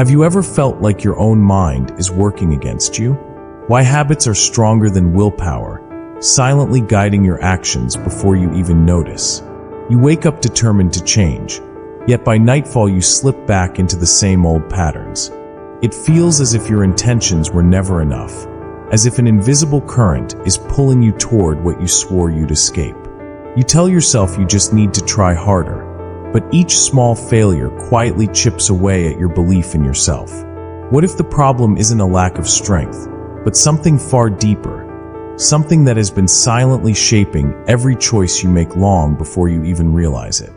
Have you ever felt like your own mind is working against you? Why habits are stronger than willpower, silently guiding your actions before you even notice. You wake up determined to change, yet by nightfall you slip back into the same old patterns. It feels as if your intentions were never enough, as if an invisible current is pulling you toward what you swore you'd escape. You tell yourself you just need to try harder, but each small failure quietly chips away at your belief in yourself. What if the problem isn't a lack of strength, but something far deeper, something that has been silently shaping every choice you make long before you even realize it?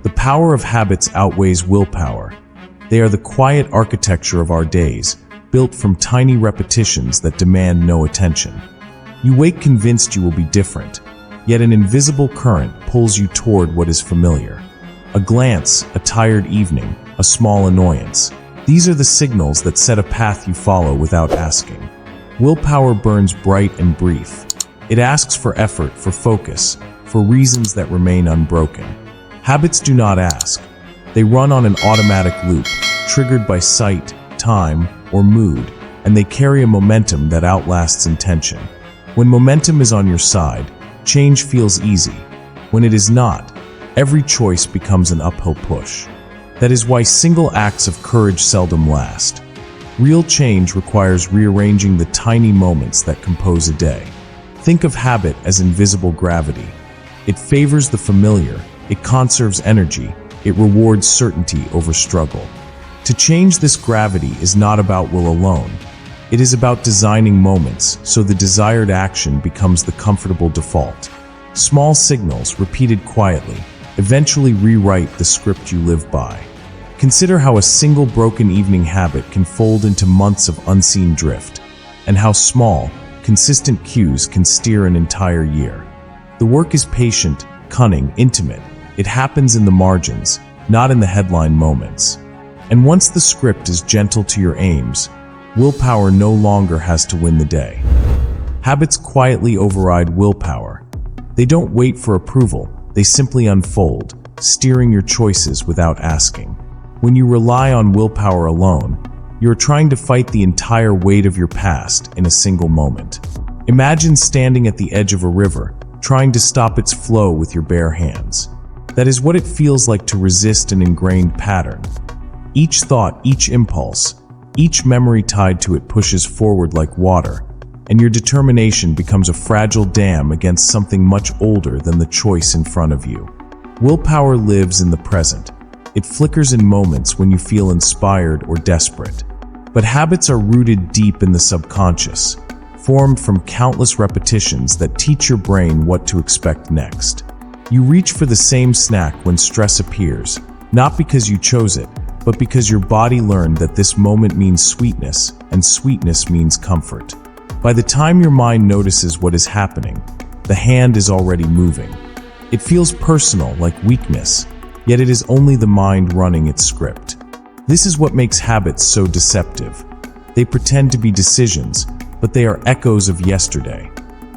The power of habits outweighs willpower. They are the quiet architecture of our days, built from tiny repetitions that demand no attention. You wake convinced you will be different, yet an invisible current pulls you toward what is familiar. A glance, a tired evening, a small annoyance. These are the signals that set a path you follow without asking. Willpower burns bright and brief. It asks for effort, for focus, for reasons that remain unbroken. Habits do not ask. They run on an automatic loop, triggered by sight, time, or mood, and they carry a momentum that outlasts intention. When momentum is on your side, change feels easy. When it is not, every choice becomes an uphill push. That is why single acts of courage seldom last. Real change requires rearranging the tiny moments that compose a day. Think of habit as invisible gravity. It favors the familiar, it conserves energy, it rewards certainty over struggle. To change this gravity is not about will alone. It is about designing moments so the desired action becomes the comfortable default. Small signals, repeated quietly, eventually rewrite the script you live by. Consider how a single broken evening habit can fold into months of unseen drift, and how small, consistent cues can steer an entire year. The work is patient, cunning, intimate. It happens in the margins, not in the headline moments. And once the script is gentle to your aims, willpower no longer has to win the day. Habits quietly override willpower. They don't wait for approval, they simply unfold, steering your choices without asking. When you rely on willpower alone, you're trying to fight the entire weight of your past in a single moment. Imagine standing at the edge of a river, trying to stop its flow with your bare hands. That is what it feels like to resist an ingrained pattern. Each thought, each impulse, each memory tied to it pushes forward like water, and your determination becomes a fragile dam against something much older than the choice in front of you. Willpower lives in the present. It flickers in moments when you feel inspired or desperate. But habits are rooted deep in the subconscious, formed from countless repetitions that teach your brain what to expect next. You reach for the same snack when stress appears, not because you chose it, but because your body learned that this moment means sweetness, and sweetness means comfort. By the time your mind notices what is happening, the hand is already moving. It feels personal, like weakness, yet it is only the mind running its script. This is what makes habits so deceptive. They pretend to be decisions, but they are echoes of yesterday.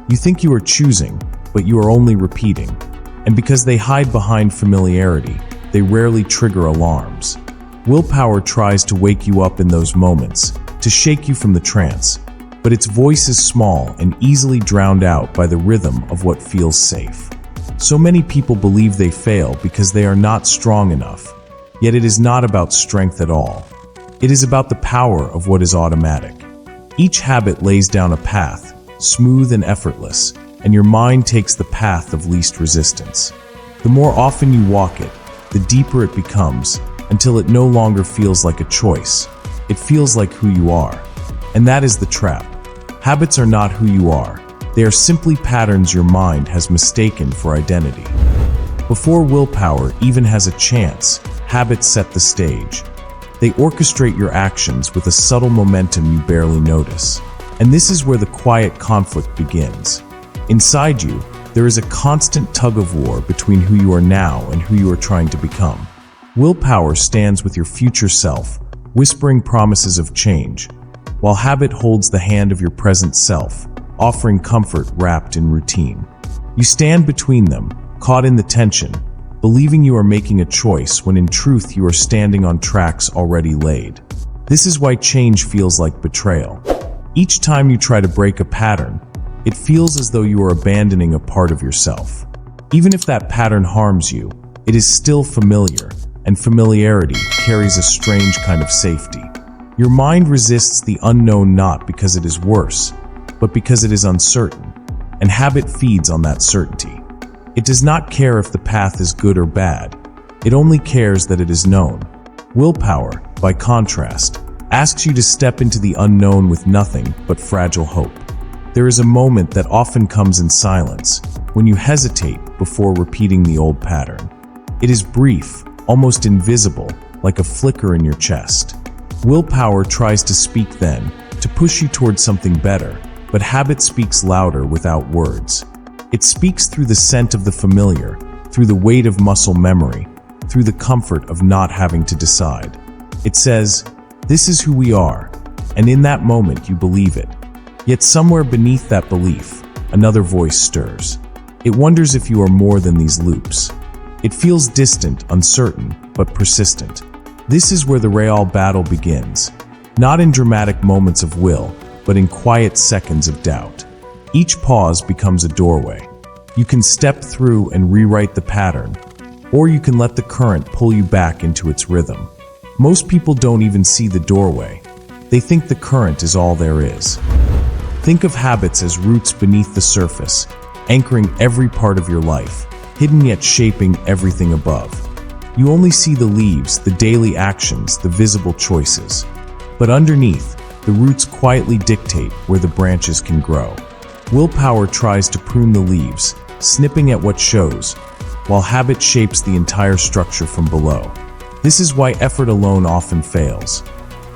You think you are choosing, but you are only repeating. And because they hide behind familiarity, they rarely trigger alarms. Willpower tries to wake you up in those moments, to shake you from the trance, but its voice is small and easily drowned out by the rhythm of what feels safe. So many people believe they fail because they are not strong enough, yet it is not about strength at all. It is about the power of what is automatic. Each habit lays down a path, smooth and effortless, and your mind takes the path of least resistance. The more often you walk it, the deeper it becomes, until it no longer feels like a choice. It feels like who you are. And that is the trap. Habits are not who you are. They are simply patterns your mind has mistaken for identity. Before willpower even has a chance, habits set the stage. They orchestrate your actions with a subtle momentum you barely notice. And this is where the quiet conflict begins. Inside you, there is a constant tug-of-war between who you are now and who you are trying to become. Willpower stands with your future self, whispering promises of change, while habit holds the hand of your present self, offering comfort wrapped in routine. You stand between them, caught in the tension, believing you are making a choice when in truth you are standing on tracks already laid. This is why change feels like betrayal. Each time you try to break a pattern, it feels as though you are abandoning a part of yourself. Even if that pattern harms you, it is still familiar, and familiarity carries a strange kind of safety. Your mind resists the unknown not because it is worse, but because it is uncertain, and habit feeds on that certainty. It does not care if the path is good or bad. It only cares that it is known. Willpower, by contrast, asks you to step into the unknown with nothing but fragile hope. There is a moment that often comes in silence, when you hesitate before repeating the old pattern. It is brief, almost invisible, like a flicker in your chest. Willpower tries to speak then, to push you towards something better, but habit speaks louder without words. It speaks through the scent of the familiar, through the weight of muscle memory, through the comfort of not having to decide. It says, "This is who we are," and in that moment you believe it. Yet somewhere beneath that belief, another voice stirs. It wonders if you are more than these loops. It feels distant, uncertain, but persistent. This is where the real battle begins, not in dramatic moments of will, but in quiet seconds of doubt. Each pause becomes a doorway. You can step through and rewrite the pattern, or you can let the current pull you back into its rhythm. Most people don't even see the doorway. They think the current is all there is. Think of habits as roots beneath the surface, anchoring every part of your life, hidden yet shaping everything above. You only see the leaves, the daily actions, the visible choices. But underneath, the roots quietly dictate where the branches can grow. Willpower tries to prune the leaves, snipping at what shows, while habit shapes the entire structure from below. This is why effort alone often fails.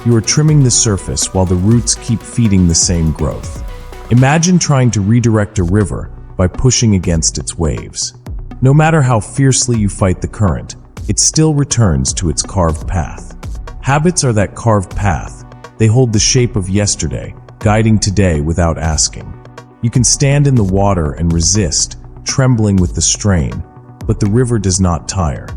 You are trimming the surface while the roots keep feeding the same growth. Imagine trying to redirect a river by pushing against its waves. No matter how fiercely you fight the current, it still returns to its carved path. Habits are that carved path. They hold the shape of yesterday, guiding today without asking. You can stand in the water and resist, trembling with the strain, but the river does not tire.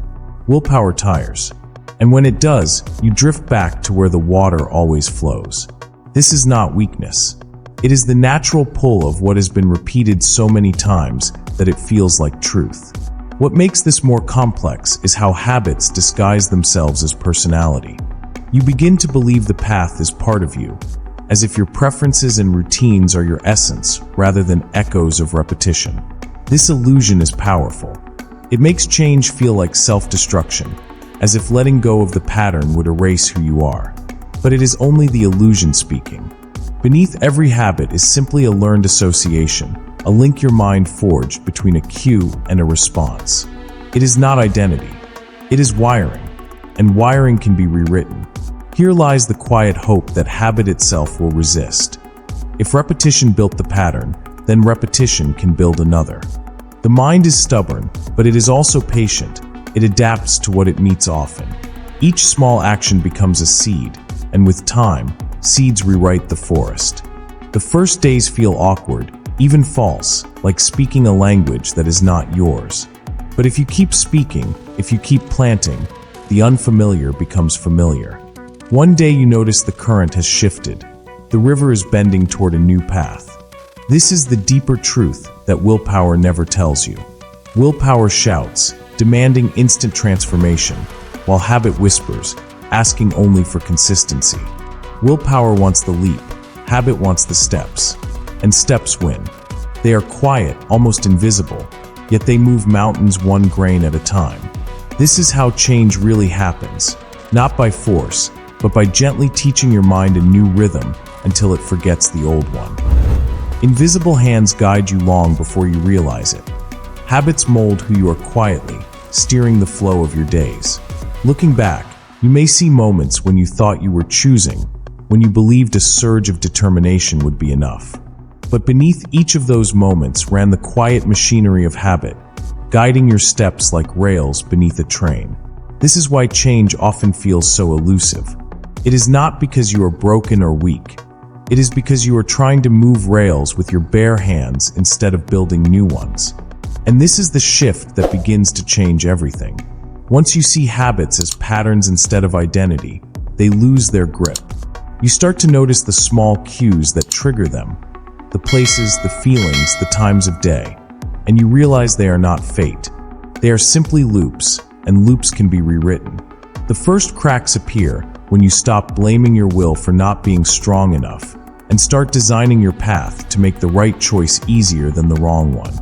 Willpower tires. And when it does, you drift back to where the water always flows. This is not weakness. It is the natural pull of what has been repeated so many times that it feels like truth. What makes this more complex is how habits disguise themselves as personality. You begin to believe the path is part of you, as if your preferences and routines are your essence rather than echoes of repetition. This illusion is powerful. It makes change feel like self-destruction, as if letting go of the pattern would erase who you are. But it is only the illusion speaking. Beneath every habit is simply a learned association, a link your mind forged between a cue and a response. It is not identity. It is wiring, and wiring can be rewritten. Here lies the quiet hope that habit itself will resist. If repetition built the pattern, then repetition can build another. The mind is stubborn, but it is also patient. It adapts to what it meets often. Each small action becomes a seed, and with time, seeds rewrite the forest. The first days feel awkward, even false, like speaking a language that is not yours. But if you keep speaking, if you keep planting, the unfamiliar becomes familiar. One day you notice the current has shifted. The river is bending toward a new path. This is the deeper truth that willpower never tells you. Willpower shouts, demanding instant transformation, while habit whispers, asking only for consistency. Willpower wants the leap, habit wants the steps, and steps win. They are quiet, almost invisible, yet they move mountains one grain at a time. This is how change really happens, not by force, but by gently teaching your mind a new rhythm until it forgets the old one. Invisible hands guide you long before you realize it. Habits mold who you are quietly, steering the flow of your days. Looking back, you may see moments when you thought you were choosing, when you believed a surge of determination would be enough. But beneath each of those moments ran the quiet machinery of habit, guiding your steps like rails beneath a train. This is why change often feels so elusive. It is not because you are broken or weak. It is because you are trying to move rails with your bare hands instead of building new ones. And this is the shift that begins to change everything. Once you see habits as patterns instead of identity, they lose their grip. You start to notice the small cues that trigger them, the places, the feelings, the times of day, and you realize they are not fate. They are simply loops, and loops can be rewritten. The first cracks appear when you stop blaming your will for not being strong enough and start designing your path to make the right choice easier than the wrong one.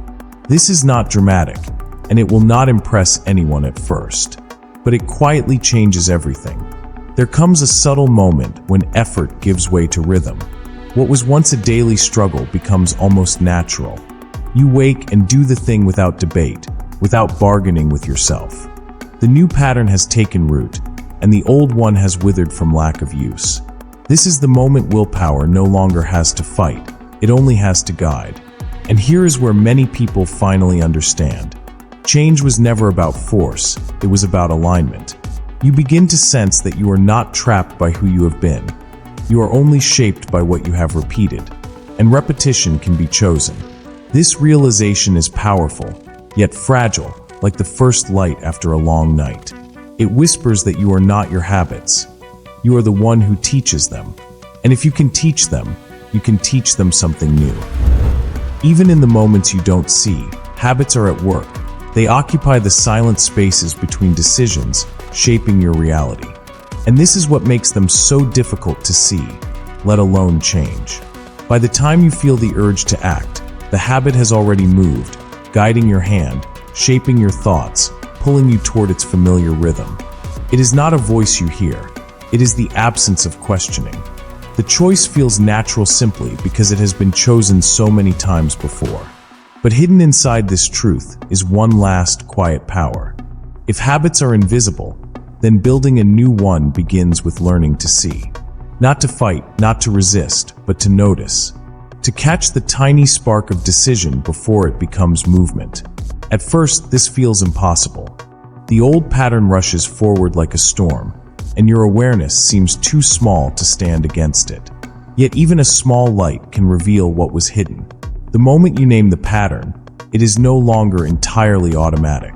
This is not dramatic, and it will not impress anyone at first, but it quietly changes everything. There comes a subtle moment when effort gives way to rhythm. What was once a daily struggle becomes almost natural. You wake and do the thing without debate, without bargaining with yourself. The new pattern has taken root, and the old one has withered from lack of use. This is the moment willpower no longer has to fight, it only has to guide. And here is where many people finally understand. Change was never about force, it was about alignment. You begin to sense that you are not trapped by who you have been. You are only shaped by what you have repeated, and repetition can be chosen. This realization is powerful, yet fragile, like the first light after a long night. It whispers that you are not your habits. You are the one who teaches them. And if you can teach them, you can teach them something new. Even in the moments you don't see, habits are at work. They occupy the silent spaces between decisions, shaping your reality. And this is what makes them so difficult to see, let alone change. By the time you feel the urge to act, the habit has already moved, guiding your hand, shaping your thoughts, pulling you toward its familiar rhythm. It is not a voice you hear. It is the absence of questioning. The choice feels natural simply because it has been chosen so many times before. But hidden inside this truth is one last quiet power. If habits are invisible, then building a new one begins with learning to see. Not to fight, not to resist, but to notice. To catch the tiny spark of decision before it becomes movement. At first, this feels impossible. The old pattern rushes forward like a storm, and your awareness seems too small to stand against it. Yet even a small light can reveal what was hidden. The moment you name the pattern, it is no longer entirely automatic.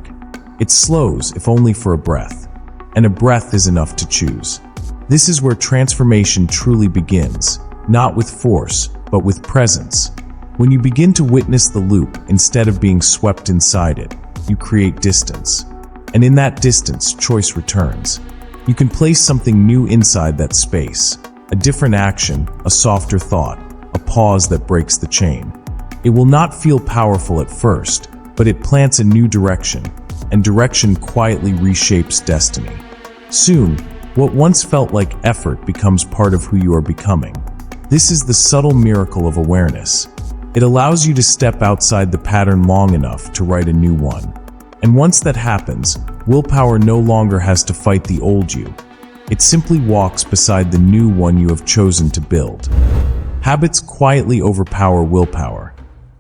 It slows, if only for a breath, and a breath is enough to choose. This is where transformation truly begins, not with force, but with presence. When you begin to witness the loop instead of being swept inside it, you create distance. And in that distance, choice returns. You can place something new inside that space, a different action, a softer thought, a pause that breaks the chain. It will not feel powerful at first, but it plants a new direction, and direction quietly reshapes destiny. Soon, what once felt like effort becomes part of who you are becoming. This is the subtle miracle of awareness. It allows you to step outside the pattern long enough to write a new one. And once that happens, willpower no longer has to fight the old you. It simply walks beside the new one you have chosen to build. Habits quietly overpower willpower.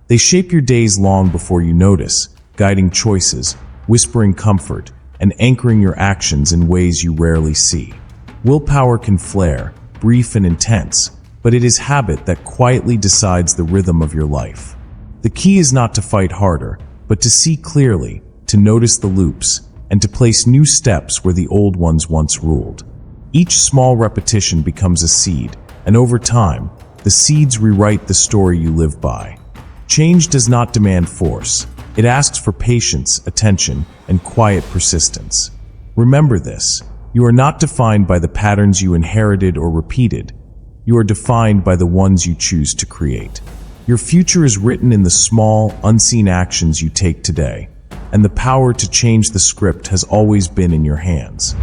They shape your days long before you notice, guiding choices, whispering comfort, and anchoring your actions in ways you rarely see. Willpower can flare, brief and intense, but it is habit that quietly decides the rhythm of your life. The key is not to fight harder, but to see clearly, to notice the loops, and to place new steps where the old ones once ruled. Each small repetition becomes a seed, and over time, the seeds rewrite the story you live by. Change does not demand force. It asks for patience, attention, and quiet persistence. Remember this, you are not defined by the patterns you inherited or repeated. You are defined by the ones you choose to create. Your future is written in the small, unseen actions you take today, and the power to change the script has always been in your hands.